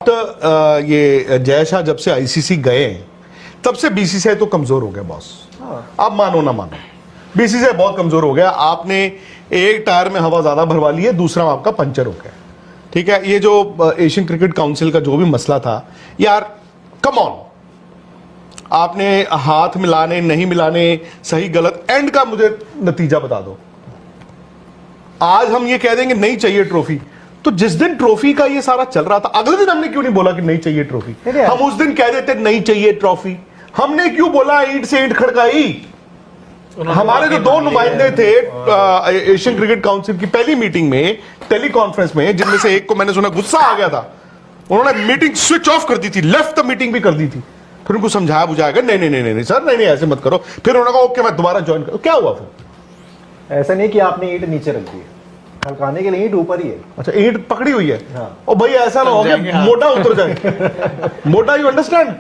After ये जय शाह जब से आईसीसी गए तब से बीसीसीआई तो कमजोर हो गया बॉस। आप मानो ना मानो, बीसीसीआई बहुत कमजोर हो गया। आपने एक टायर में हवा ज्यादा भरवा ली है, दूसरा आपका पंचर हो गया। ठीक है, ये जो एशियन क्रिकेट काउंसिल का जो भी मसला था यार, कम ऑन, आपने हाथ मिलाने नहीं मिलाने, सही गलत, एंड का मुझे नतीजा बता दो। आज हम ये कह देंगे नहीं चाहिए ट्रॉफी, तो जिस दिन ट्रॉफी का ये सारा चल रहा था अगले दिन हमने क्यों नहीं बोला कि नहीं चाहिए ट्रॉफी? हम उस दिन कह देते नहीं चाहिए ट्रॉफी। हमने क्यों बोला ईंट से ईंट खड़काई? हमारे जो दो नुमाइंदे थे एशियन क्रिकेट काउंसिल की पहली मीटिंग में, टेली कॉन्फ्रेंस में, जिनमें से एक को मैंने सुना गुस्सा आ गया था, उन्होंने मीटिंग स्विच ऑफ कर दी थी, लेफ्ट द मीटिंग भी कर दी थी। फिर उनको समझाया बुझाया, नहीं नहीं नहीं नहीं सर, नहीं नहीं ऐसे मत करो। फिर उन्होंने कहा ओके मैं दोबारा ज्वाइन करूं। क्या हुआ फिर? ऐसा नहीं कि आपने ईंट नीचे रख दी, खड़काने के लिए ईंट ऊपर ही है। अच्छा, ईंट पकड़ी हुई है। हाँ। और भाई ऐसा ना हो गया मोटा उतर जाए। मोटा, यू अंडरस्टैंड?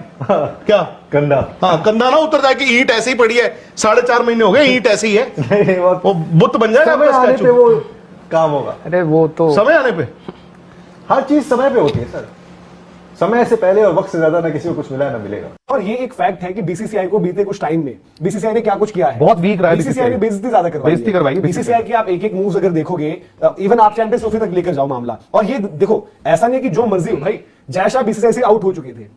क्या कंधा? हाँ, कंधा ना उतर जाए कि ईंट ऐसे ही पड़ी है, 4.5 महीने हो गए ईंट ऐसे ही है। नहीं, वो बुत बन जाएगा समय आने पे वो काम होगा। अरे वो तो समय आने पे हर चीज समय पे होती है सर, समय से पहले और वक्त से ज्यादा ना किसी को कुछ मिला है ना मिलेगा। और ये एक फैक्ट है कि बीसीसीआई को बीते कुछ टाइम में बीसीसीआई ने क्या कुछ किया है, बहुत वीक रहा है। बीसीसीआई ने बेइज्जती ज्यादा करवाई है। बीसीसीआई की आप एक एक मूव्स अगर देखोगे, इवन आप चैंपियंस ट्रॉफी तक लेकर जाओ मामला, और ये देखो ऐसा नहीं कि जो मर्जी हो भाई, जय शाह बीसीसीआई से आउट हो चुके थे।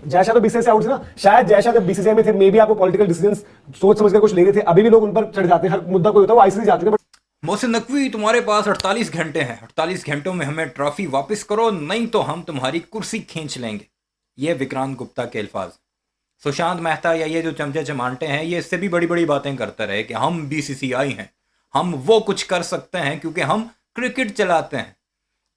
जय शाह तो बीसीसीआई से आउट थे ना, शायद जय शाह जब बीसीसीआई में थे, मे बी आपको पॉलिटिकल डिसीजंस सोच समझ कर कुछ ले रहे थे, अभी भी लोग उन पर चढ़ जाते हैं, हर मुद्दा कोई होता है वो आईसीसी जाते हैं। मोहसिन नकवी, तुम्हारे पास 48 घंटे हैं, 48 घंटों में हमें ट्रॉफी वापस करो, नहीं तो हम तुम्हारी कुर्सी खींच लेंगे। ये विक्रांत गुप्ता के अल्फाज। सुशांत मेहता या ये जो चमचे चमांटे हैं, ये इससे भी बड़ी बड़ी बातें करते रहे कि हम बीसीसीआई हैं, हम वो कुछ कर सकते हैं क्योंकि हम क्रिकेट चलाते हैं।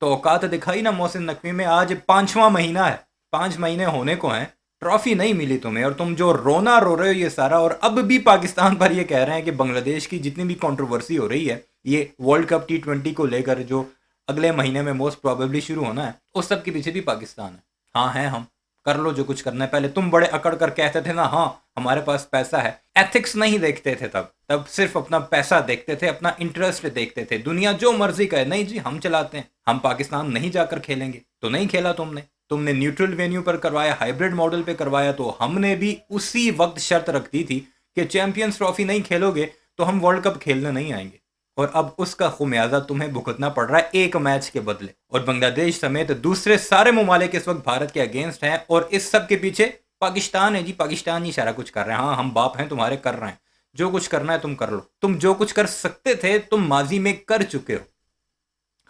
तो औकात दिखाई ना मोहसिन नकवी में। आज 5वां महीना है, 5 महीने होने को हैं, ट्रॉफी नहीं मिली तुम्हें, और तुम जो रोना रो रहे हो ये सारा, और अब भी पाकिस्तान पर ये कह रहे हैं कि बांग्लादेश की जितनी भी कंट्रोवर्सी हो रही है ये वर्ल्ड कप T20 को लेकर जो अगले महीने में मोस्ट प्रोबेबली शुरू होना है, उस सब के पीछे भी पाकिस्तान है। हाँ हैं हम, कर लो जो कुछ करना है। पहले तुम बड़े अकड़ कर कहते थे ना, हाँ हमारे पास पैसा है। एथिक्स नहीं देखते थे तब सिर्फ अपना पैसा देखते थे, अपना इंटरेस्ट देखते थे। दुनिया जो मर्जी कहे, नहीं जी हम चलाते हैं, हम पाकिस्तान नहीं जाकर खेलेंगे। तो नहीं खेला तुमने न्यूट्रल वेन्यू पर करवाया, हाइब्रिड मॉडल पे करवाया। तो हमने भी उसी वक्त शर्त रख दी थी कि चैंपियंस ट्रॉफी नहीं खेलोगे तो हम वर्ल्ड कप खेलने नहीं आएंगे। और अब उसका खुमियाजा तुम्हें भुगतना पड़ रहा है एक मैच के बदले। और बांग्लादेश समेत दूसरे सारे ममालिक इस वक्त भारत के अगेंस्ट हैं, और इस सब के पीछे पाकिस्तान है जी। पाकिस्तान ही सारा कुछ कर रहे हैं। हाँ हम बाप हैं तुम्हारे, कर रहे हैं। जो कुछ करना है तुम कर लो। तुम जो कुछ कर सकते थे तुम माजी में कर चुके हो,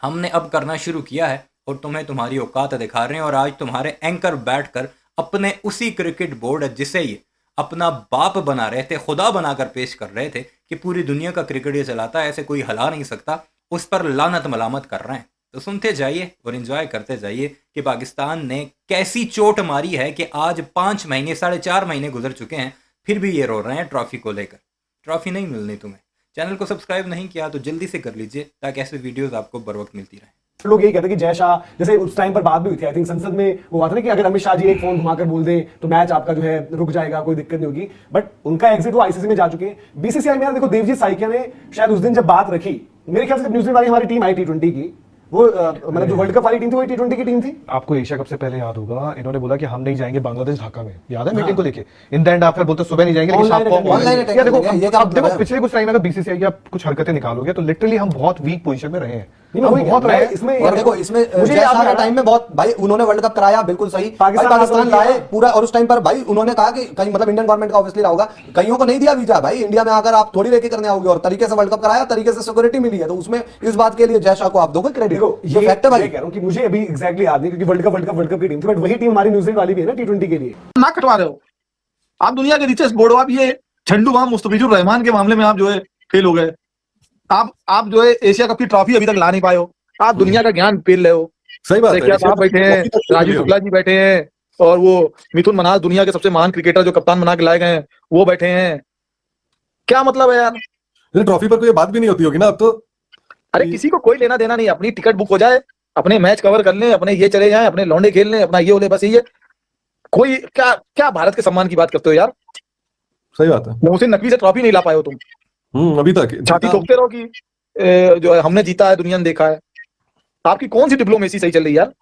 हमने अब करना शुरू किया है और तुम्हें तुम्हारी औकात दिखा रहे हैं। और आज तुम्हारे एंकर बैठकर अपने उसी क्रिकेट बोर्ड जिसे ये अपना बाप बना रहे थे, खुदा बनाकर पेश कर रहे थे कि पूरी दुनिया का क्रिकेट ये चलाता है, ऐसे कोई हिला नहीं सकता, उस पर लानत मलामत कर रहे हैं। तो सुनते जाइए और एंजॉय करते जाइए कि पाकिस्तान ने कैसी चोट मारी है कि आज 5 महीने 4.5 महीने गुजर चुके हैं, फिर भी ये रो रहे हैं ट्रॉफी को लेकर। ट्रॉफी नहीं मिलनी तुम्हें। चैनल को सब्सक्राइब नहीं किया तो जल्दी से कर लीजिए ताकि ऐसे वीडियोस आपको बर वक्त मिलती रहे। लोग यही कहते हैं कि जय शाह, जैसे उस टाइम पर बात भी हुई थी, आई थिंक संसद में वो बात है ना कि अगर अमित शाह जी एक फोन घुमाकर बोल दें तो मैच आपका जो है रुक जाएगा, कोई दिक्कत नहीं होगी। बट उनका एग्जिट वो आईसीसी में जा चुके हैं। बीसीसीआई में यार देखो, देवजीत साइकिया ने शायद उस दिन जब बात रखी, मेरे ख्याल से न्यूजीलैंड वाली हमारी टीम आई T20 की, वो मतलब जो वर्ल्ड कप वाली टीम थी वो T20 की टीम थी। आपको एशिया कप से पहले याद होगा, इन्होंने बोला कि हम नहीं जाएंगे बांग्लादेश ढाका में, याद है मीटिंग को लेके। इन द एंड आप फिर बोलते सुबह नहीं जाएंगे, लेकिन शाम को ऑनलाइन अटैक। देखो पिछले कुछ टाइम अगर बीसीसीआई की आप कुछ हरकतें निकालोगे तो लिटरली हम बहुत वीक पोजीशन में रहे हैं। बहुत रहे इसमें, और देखो इसमें जय शाह के टाइम में बहुत भाई उन्होंने वर्ल्ड कप कराया, बिल्कुल सही, पाकिस्तान लाए पूरा। और उस टाइम पर भाई उन्होंने कहा कि कहीं मतलब इंडियन गवर्नमेंट का ऑब्वियसली रहा होगा, कईयों को नहीं दिया वीजा भाई, इंडिया में आकर आप थोड़ी रेकी करने आओगे, और तरीके से वर्ल्ड कप कराया, तरीके से सिक्योरिटी मिली है। तो उसमें इस बात के लिए जय शाह को आप दोगे क्रेडिट? ये फैक्ट है भाई। कह रहा हूं कि मुझे अभी एग्जैक्टली याद नहीं, क्योंकि वर्ल्ड कप की टीम थी, बट वही टीम हमारी न्यूजीलैंड वाली भी है ना T20 के लिए। ना कटवा रहे हो आप दुनिया के रिचेस्ट बोर्ड हो। आप ये झंडू वहां मुस्तफिजुर रहमान के मामले में आप जो है फेल हो गए। आप जो है एशिया कप की ट्रॉफी अभी तक ला नहीं पाए हो। आप दुनिया का ज्ञान पेल रहे हो। सही बात है। आप बैठे हैं, राजीव शुक्ला जी बैठे हैं, और वो मिथुन मन्हास दुनिया के सबसे महान क्रिकेटर जो कप्तान बना के लाए गए हैं वो बैठे हैं। क्या मतलब है यार? ट्रॉफी पर कोई बात भी नहीं होती होगी ना अब तो। अरे किसी को कोई लेना देना नहीं, अपनी टिकट बुक हो जाए, अपने मैच कवर कर लें, अपने ये चले जाएं, अपने लौंडे खेल लें, अपना ये हो ले, बस ये। कोई क्या भारत के सम्मान की बात करते हो यार? सही बात है। मोहसिन नकवी से ट्रॉफी नहीं ला पाए हो तुम। अभी तक छाती ठोकते रहो कि जो है हमने जीता है, दुनिया ने देखा है। आपकी कौन सी डिप्लोमेसी सही चल रही है यार?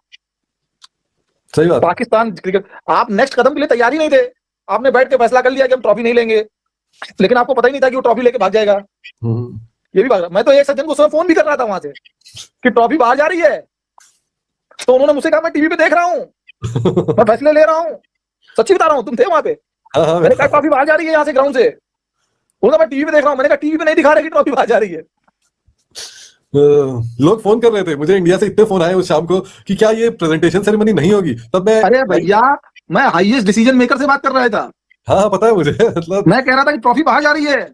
सही बात है। पाकिस्तान क्रिकेट, आप नेक्स्ट कदम के लिए तैयार ही नहीं थे। आपने बैठ के फैसला कर लिया कि हम ट्रॉफी नहीं लेंगे, लेकिन आपको पता ही नहीं था कि वो ट्रॉफी लेके भाग जाएगा। हम्म। ये भी भाग रहा। मैं तो एक सज्जन को फोन भी कर रहा था वहां से कि ट्रॉफी बाहर जा रही है, तो उन्होंने मुझसे कहा मैं टीवी पे देख रहा हूँ, मैं फैसले ले रहा हूँ। सच्ची बता रहा हूँ, तुम थे वहां पे। हाँ हाँ मैंने कहा ट्रॉफी बाहर जा रही है यहाँ से ग्राउंड से। उन्होंने मैं टीवी पे देख रहा हूँ। मैंने कहा टीवी पे नहीं दिखा रहे कि ट्रॉफी बाहर जा रही है। लोग फोन कर रहे थे मुझे, इंडिया से इतने फोन आए उस शाम को कि क्या ये प्रेजेंटेशन सेरेमनी नहीं होगी, तब मैं अरे भैया, मैं हाईएस्ट डिसीजन मेकर से बात कर रहा था। हाँ हाँ पता है मुझे, मतलब मैं कह रहा था कि ट्रॉफी बाहर जा रही है।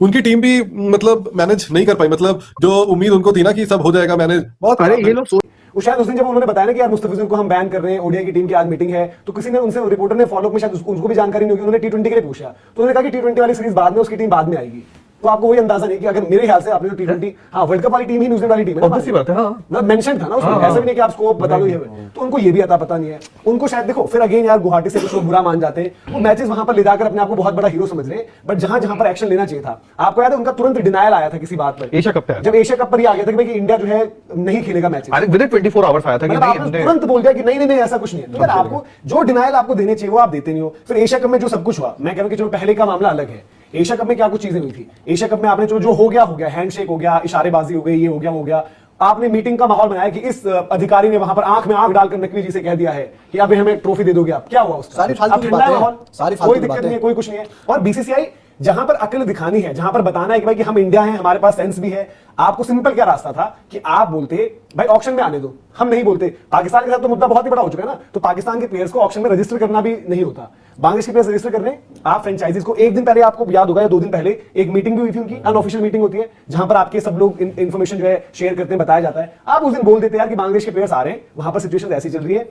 उनकी टीम भी मतलब मैनेज नहीं कर पाई, मतलब जो उम्मीद उनको थी ना कि सब हो जाएगा मैनेज, बहुत अरे खराब ये है। लोग वो शायद उस दिन जब उन्होंने बताया ना कि यार मुस्तफिजुल को हम बैन कर रहे हैं, ओडीआई की टीम की आज मीटिंग है, तो किसी ने उनसे, रिपोर्टर ने फॉलोअप में शायद उनको भी जानकारी नहीं होगी, उन्होंने टी20 के लिए पूछा, तो उन्होंने कहा कि टी20 वाली सीरीज बाद में, उसकी टीम बाद में आएगी। तो आपको वही अंदाजा नहीं कि अगर मेरे ख्याल से आपने जो टी20, हाँ वर्ल्ड कप वाली टीम ही न्यूजीलैंड वाली टीम है, Obvious सी बात है, हाँ। मतलब मेंशन था ना उसमें, ऐसा भी नहीं कि आप स्कोप बता दो ये, तो उनको ये भी आता पता नहीं है। उनको शायद देखो, फिर अगेन यार गुवाहाटी से कुछ लोग बुरा मान जाते हैं, वो मैचेस वहां पर ले जाकर अपने आप को बहुत बड़ा हीरो समझ रहे हैं, बट जहां जहां पर एक्शन लेना चाहिए था, आपको याद है उनका तुरंत डिनायल आया था किसी बात पर, एशिया कप पे आया था। जब एशिया कप पर ही आ गया था कि भाई कि इंडिया जो है नहीं खेलेगा मैच, अरे विद इन 24 आवर्स आया था कि मतलब नहीं आपने हमने तुरंत बोल दिया कि नहीं नहीं नहीं ऐसा कुछ नहीं है। तो यार आपको जो डिनायल आपको देने चाहिए वो आप देते नहीं हो। फिर एशिया कप में जो सब कुछ हुआ, मैं कह रहा हूं कि चलो पहले का मामला अलग है, एशिया कप में क्या कुछ चीजें हुई थी। एशिया कप में आपने जो हो गया, हैंडशेक हो गया, इशारेबाजी हो गई, ये हो गया वो हो गया। आपने मीटिंग का माहौल बनाया कि इस अधिकारी ने वहां पर आंख में आंख डालकर नकवी जी से कह दिया है कि अब हमें ट्रॉफी दे दोगे आप। क्या हुआ उसका? सारी फालतू अब की ठंडा है बातें, माहौल, सारी फालतू कोई की दिक्कत बातें। नहीं है, कोई कुछ नहीं है। और बीसीसीआई जहां पर अकल दिखानी है, जहां पर बताना है कि भाई कि हम इंडिया हैं, हमारे पास सेंस भी है, आपको सिंपल क्या रास्ता था कि आप बोलते भाई ऑक्शन में आने दो, हम नहीं बोलते। पाकिस्तान के साथ तो मुद्दा बहुत ही बड़ा हो चुका है ना, तो पाकिस्तान के प्लेयर्स को ऑक्शन में रजिस्टर करना भी नहीं होता, बांग्लादेश के प्लेयर्स रजिस्टर कर रहे हैं। आप फ्रेंचाइजीज को एक दिन पहले, आपको याद होगा या 2 दिन पहले एक मीटिंग भी हुई थी उनकी, अनऑफिशियल मीटिंग होती है जहां पर आपके सब लोग इन्फॉर्मेशन जो है शेयर करते हैं, बताया जाता है। आप उस दिन बोल देते यार कि बांग्लादेश के प्लेयर्स आ रहे हैं, वहां पर सिचुएशन ऐसी चल रही है,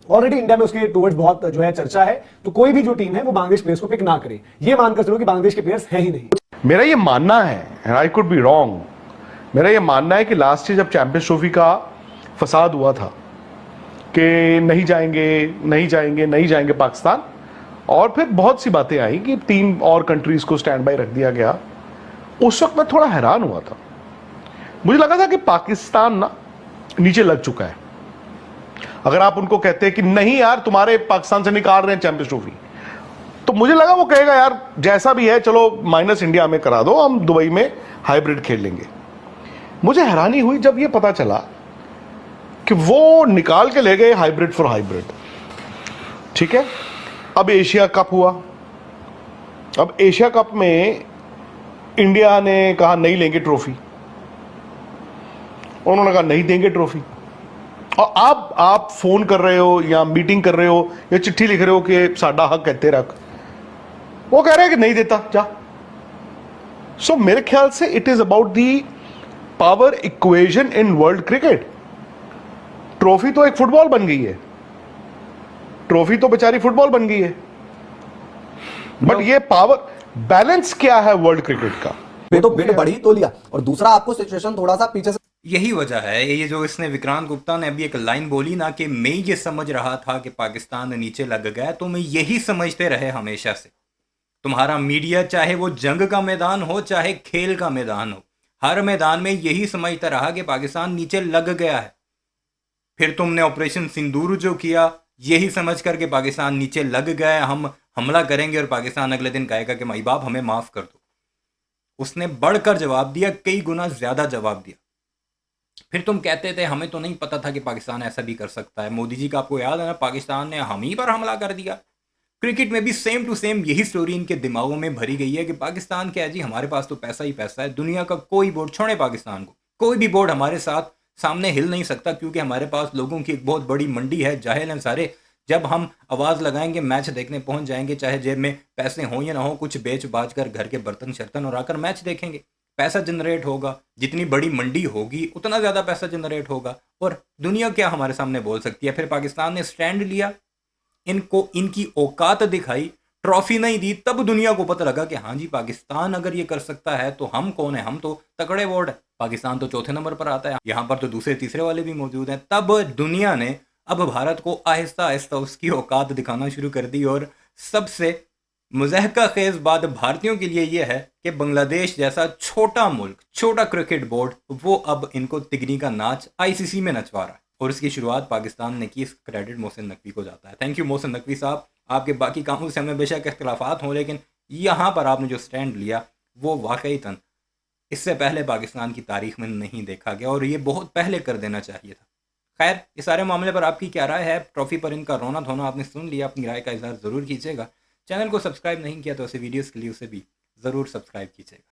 ऑलरेडी इंडिया में उसके टुवर्ड्स बहुत जो है चर्चा है, तो कोई भी जो टीम है वो बांग्लादेश प्लेयर्स को पिक ना करे, ये मानकर चलो कि बांग्लादेश के प्लेयर्स हैं ही नहीं। मेरा ये मानना है, and I could be wrong, मेरा ये मानना है कि लास्ट ईयर जब चैंपियंस ट्रॉफी का फसाद हुआ था कि नहीं जाएंगे नहीं जाएंगे नहीं जाएंगे पाकिस्तान, और फिर बहुत सी बातें आई कि 3 और कंट्रीज को स्टैंड बाय रख दिया गया, उस वक्त मैं थोड़ा हैरान हुआ था। मुझे लगा था कि पाकिस्तान ना नीचे लग चुका है। अगर आप उनको कहते हैं कि नहीं यार तुम्हारे पाकिस्तान से निकाल रहे हैं चैंपियंस ट्रॉफी, तो मुझे लगा वो कहेगा यार जैसा भी है चलो माइनस इंडिया में करा दो, हम दुबई में हाइब्रिड खेल लेंगे। मुझे हैरानी हुई जब ये पता चला कि वो निकाल के ले गए हाइब्रिड फॉर हाइब्रिड। ठीक है, अब एशिया कप हुआ, अब एशिया कप में इंडिया ने कहा नहीं लेंगे ट्रॉफी, उन्होंने कहा नहीं देंगे ट्रॉफी, और आप फोन कर रहे हो या मीटिंग कर रहे हो या चिट्ठी लिख रहे हो कि साडा हक है तेरा हक, वो कह रहे हैं कि नहीं देता जा। सो मेरे ख्याल से it is about the power equation in world cricket. Trophy तो एक फुटबॉल बन गई है, ट्रॉफी तो बेचारी फुटबॉल बन गई है, बट ये पावर बैलेंस क्या है वर्ल्ड क्रिकेट का? तो बिड बढ़ी तो लिया, और दूसरा आपको सिचुएशन थोड़ा सा पीछे से यही वजह है, ये जो इसने विक्रांत गुप्ता ने अभी एक लाइन बोली ना कि मैं ये समझ रहा था कि पाकिस्तान नीचे लग गया, तो मैं यही समझते रहे हमेशा से। तुम्हारा मीडिया चाहे वो जंग का मैदान हो चाहे खेल का मैदान हो, हर मैदान में यही समझता रहा कि पाकिस्तान नीचे लग गया है। फिर तुमने ऑपरेशन सिंदूर जो किया, यही समझ कर के पाकिस्तान नीचे लग गया, हम हमला करेंगे और पाकिस्तान अगले दिन कहेगा कि माई बाप हमें माफ़ कर दो। उसने बढ़कर जवाब दिया, कई गुना ज़्यादा जवाब दिया। फिर तुम कहते थे हमें तो नहीं पता था कि पाकिस्तान ऐसा भी कर सकता है। मोदी जी का आपको याद है ना, पाकिस्तान ने हम ही पर हमला कर दिया। क्रिकेट में भी सेम टू सेम यही स्टोरी इनके दिमागों में भरी गई है कि पाकिस्तान क्या है जी, हमारे पास तो पैसा ही पैसा है, दुनिया का कोई बोर्ड, छोड़े पाकिस्तान को, कोई भी बोर्ड हमारे साथ सामने हिल नहीं सकता, क्योंकि हमारे पास लोगों की एक बहुत बड़ी मंडी है, जाहिल हैं सारे। जब हम आवाज़ लगाएंगे, मैच देखने पहुंच जाएंगे, चाहे जेब में पैसे हों या ना हो, कुछ बेच बाज कर घर के बर्तन शर्तन और आकर मैच देखेंगे, पैसा जनरेट होगा। जितनी बड़ी मंडी होगी उतना ज़्यादा पैसा जनरेट होगा, और दुनिया क्या हमारे सामने बोल सकती है। फिर पाकिस्तान ने स्टैंड लिया, इनको इनकी औकात दिखाई, ट्रॉफी नहीं दी, तब दुनिया को पता लगा कि हाँ जी पाकिस्तान अगर ये कर सकता है तो हम कौन है, हम तो तगड़े बोर्ड है। पाकिस्तान तो चौथे नंबर पर आता है, यहाँ पर तो दूसरे तीसरे वाले भी मौजूद हैं। तब दुनिया ने अब भारत को आहिस्ता आहिस्ता उसकी औकात दिखाना शुरू कर दी, और सबसे मुज़हका खेज बात भारतीयों के लिए यह है कि बांग्लादेश जैसा छोटा मुल्क, छोटा क्रिकेट बोर्ड, वो अब इनको तिगनी का नाच आईसीसी में नचवा रहा है। और इसकी शुरुआत पाकिस्तान ने की। इस क्रेडिट मोहसिन नकवी को जाता है। थैंक यू मोहसिन नकवी साहब। आपके बाकी कामों से हमें बेशक इख्तलाफात हों, लेकिन यहाँ पर आपने जो स्टैंड लिया वो वाकईतन इससे पहले पाकिस्तान की तारीख में नहीं देखा गया, और ये बहुत पहले कर देना चाहिए था। खैर, इस सारे मामले पर आपकी क्या राय है? ट्रॉफी पर इनका रोना धोना आपने सुन लिया, अपनी राय का इजहार ज़रूर कीजिएगा। चैनल को सब्सक्राइब नहीं किया तो ऐसे वीडियोज़ के लिए उसे भी ज़रूर सब्सक्राइब कीजिएगा।